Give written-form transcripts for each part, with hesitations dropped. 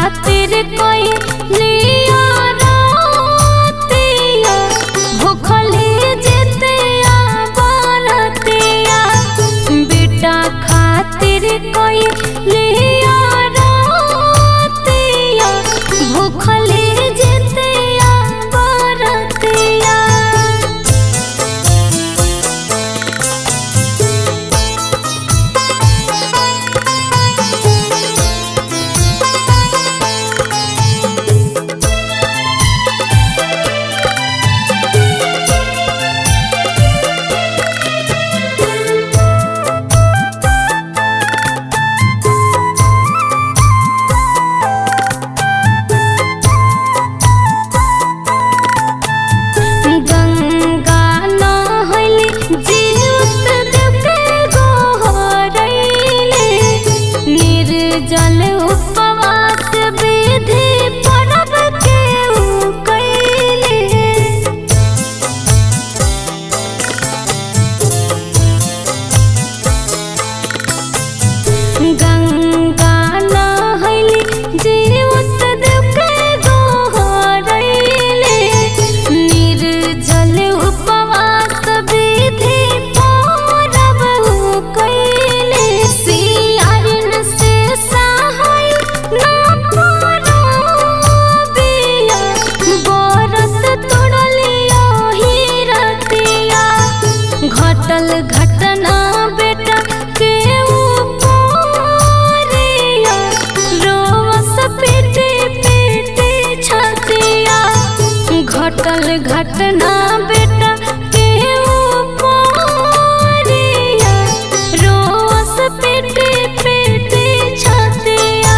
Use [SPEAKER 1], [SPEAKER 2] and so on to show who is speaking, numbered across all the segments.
[SPEAKER 1] खातिर कोई लिया रातिया भूखले जितिया बारतिया बेटा खातिर कोई लिया रातिया भूखले जितिया बारतिया। जल उपवास विधि परब केहू कइले गंगा नहैली जीवत देव के गोहरैले निर्जल उपवास विधि परब कइले सियारिन से सहाय ना परबिया बरत तोड़लियो हीरतिया घटल घटना बेटा के ऊपरिया रोवस पीटे पीटे छतिया घटल घटना बेटा के ऊपरिया रोवस पीटे पीटे छतिया।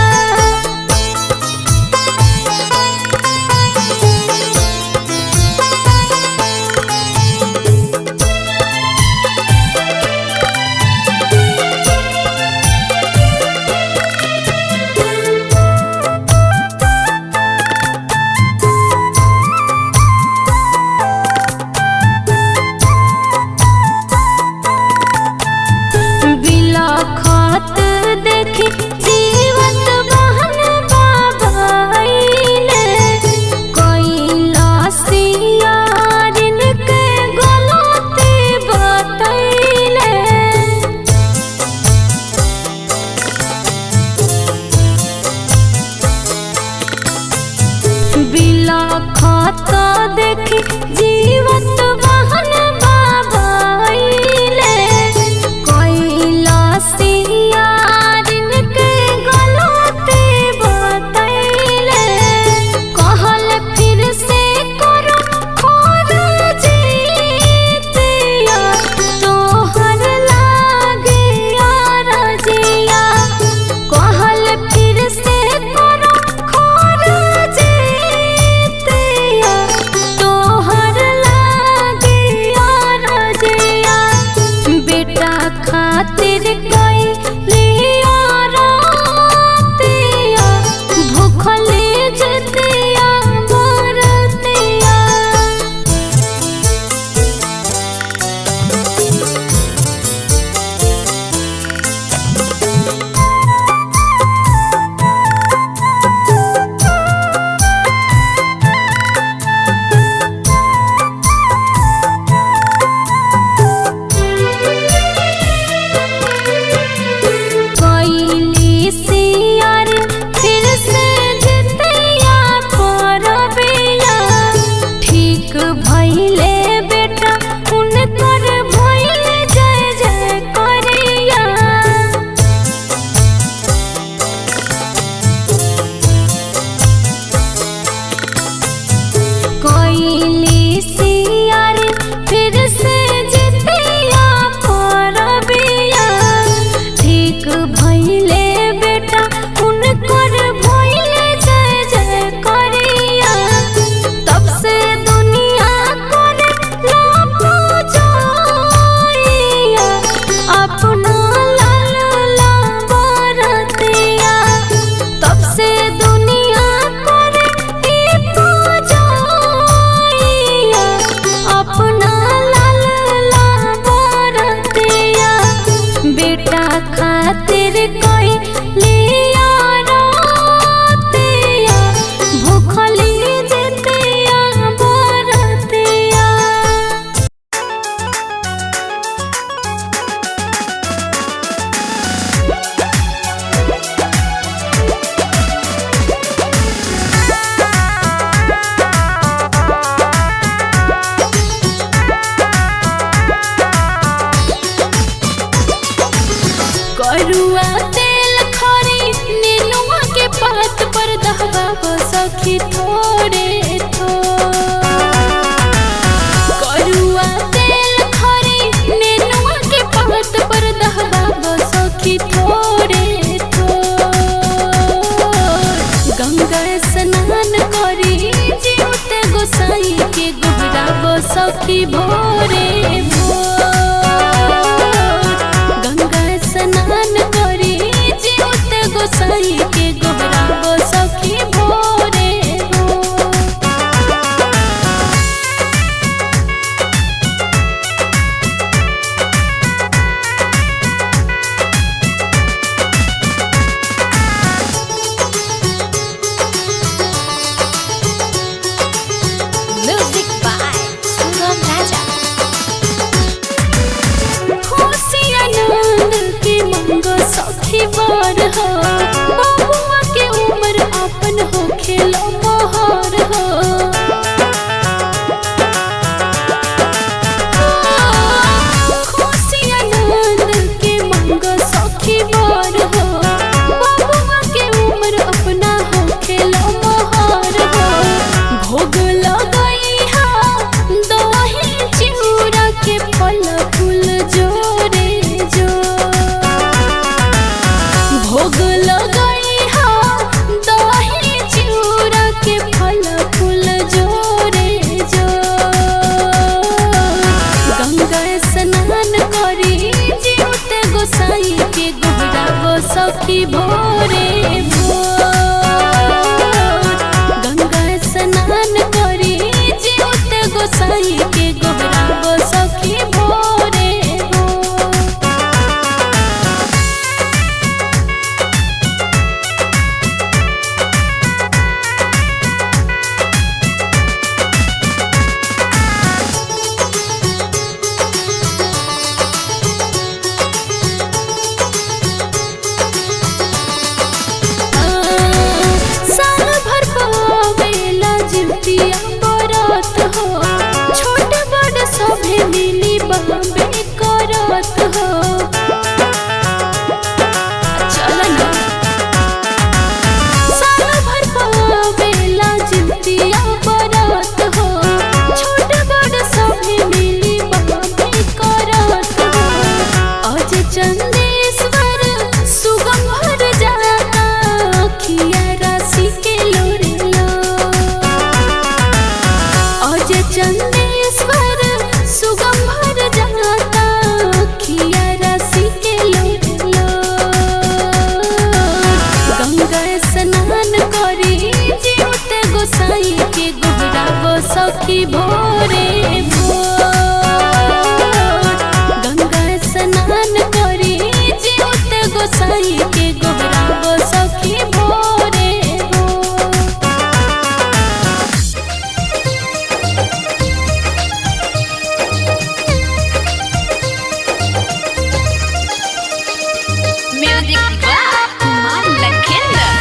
[SPEAKER 1] सखी थोड़े करुआ तेल खरी नेनुआ के पात पर दहबाबो सखी थोड़े गंगा स्नान करी जीवते गोसाई के गोहराबो सखी भोरे गंगा स्नान करी जीवते गोसाई के गोहराबो सखी भोरे
[SPEAKER 2] Music by Sugam Raja.
[SPEAKER 1] खुशी आनंद के मंगो सखी बार हो बबुआ के उम्र अपन हो खेलो मोहर हो खुशी आनंद के मंगो सखी बार हो बबुआ के उम्र अपना हो खेलो मोहर हो भोग लगाई हा दही चिउरा के फल फूल जोरे जो भोग लगाई हा दही चिउरा के फल फूल जोरे जो गंगा स्नान करी जीवते गोसाई के गोहराबो सखी भोरे गंगा स्नान करी जीवते गोसाई के गोहराबो सखी भोरे साल भर पावेला जितिया बरत हो छोट बड़ सभे मिली बम्बे करत हो चल ना साल भर पावेला जितिया बरत हो छोट बड़ सभे मिली बम्बे करत हो अज चंदेश्वर सुगम भर जाता अखिया राशि के लोरे लो अज चंदेश्वर सुगम भर जाता अखिया राशि के लोरे लो गंगा स्नान करी जीवते गोसाई के गोहराबो सखी भोरे गंगा स्नान करी जीवते गोसाई के गोहराबो सखी भोरे
[SPEAKER 2] Music by Kumar Lakhinder.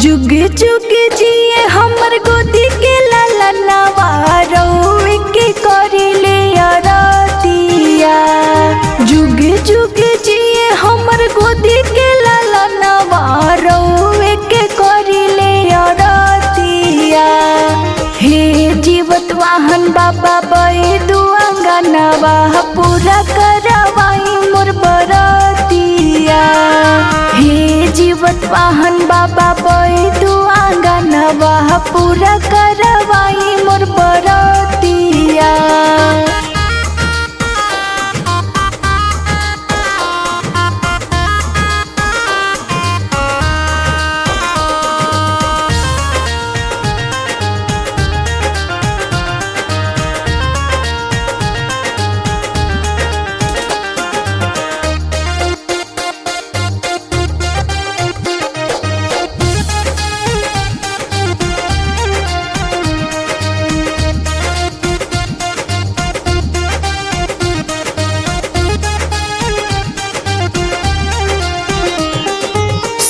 [SPEAKER 1] जुग जुग जिए हमर गोदी के ललनवा रउए के करिले अरतिया जुग जुग जिए हमर गोदी के ललनवा रउए के करिले अरतिया हे जीवत वाहन बाबा बैदु अंगनवा पूरा करवाई मोर बरतिया हे जीवत वाहन बाबा बैदु आंगनवा पूरा करवाई मोर बरतिया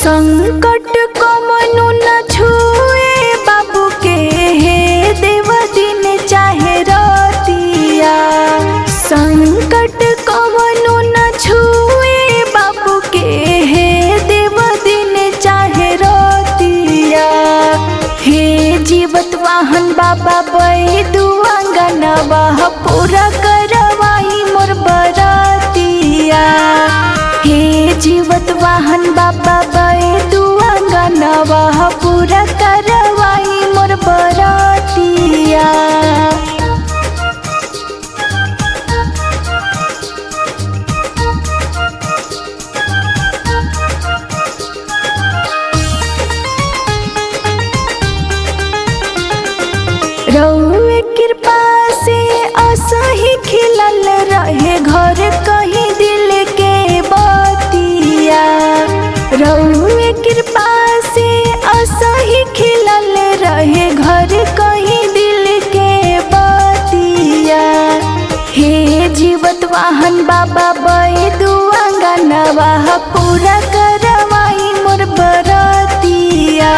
[SPEAKER 1] संकट कमनु न छुए बाबू के, हे देव दिन चाहे रतिया। संकट कमनु न छुए बाबू के, हे देव दिन चाहे रतिया। हे जीवत वाहन बाबा बैदु अंगनवा पूरा करवाई मोर बरातिया। हे जीवत वाहन बाबा बैदु अंगनवा पूरा करवाई मोर बरातिया। रउए कृपा से असही खिलल रहे घर कहीं दिल के बतिया। रउए कृपा से असही खिलल रहे घर कहीं दिल के बतिया। हे जीवत वाहन बाबा बैदु अंगनवा पूरा करवाई मोर बरातिया।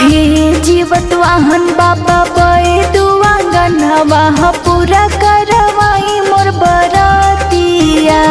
[SPEAKER 1] हे जीवत वाहन बाबा बैदु अंगनवा पूरा करवाई मोर बरातिया।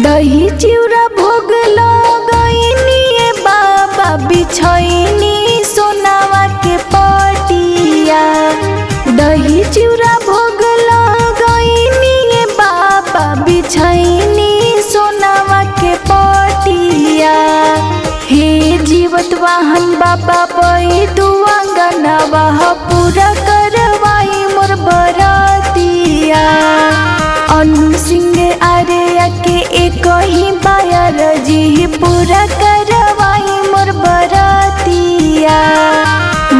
[SPEAKER 1] दही चिउरा भोग लगैनी बाबा बिछैनी सोनावा के पटिया। दही चिउरा भोग लगैनी बाबा बिछैनी सोनावा के पटिया। हे जीवत वाहन बाबा बैदु अंगनवा पूरा करवाई मोर बरातिया। अनु सिंह आर्या के एक ही बायर जी पूरा करवाई मोर बरातिया।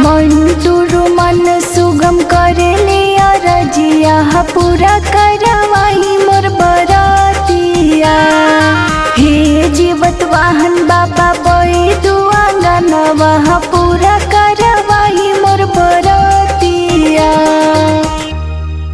[SPEAKER 1] मंटू मन सुगम करेले अरजिया पूरा करवाई मोर बरातिया। हे जीवत वाहन बाबा बैदु अंगनवा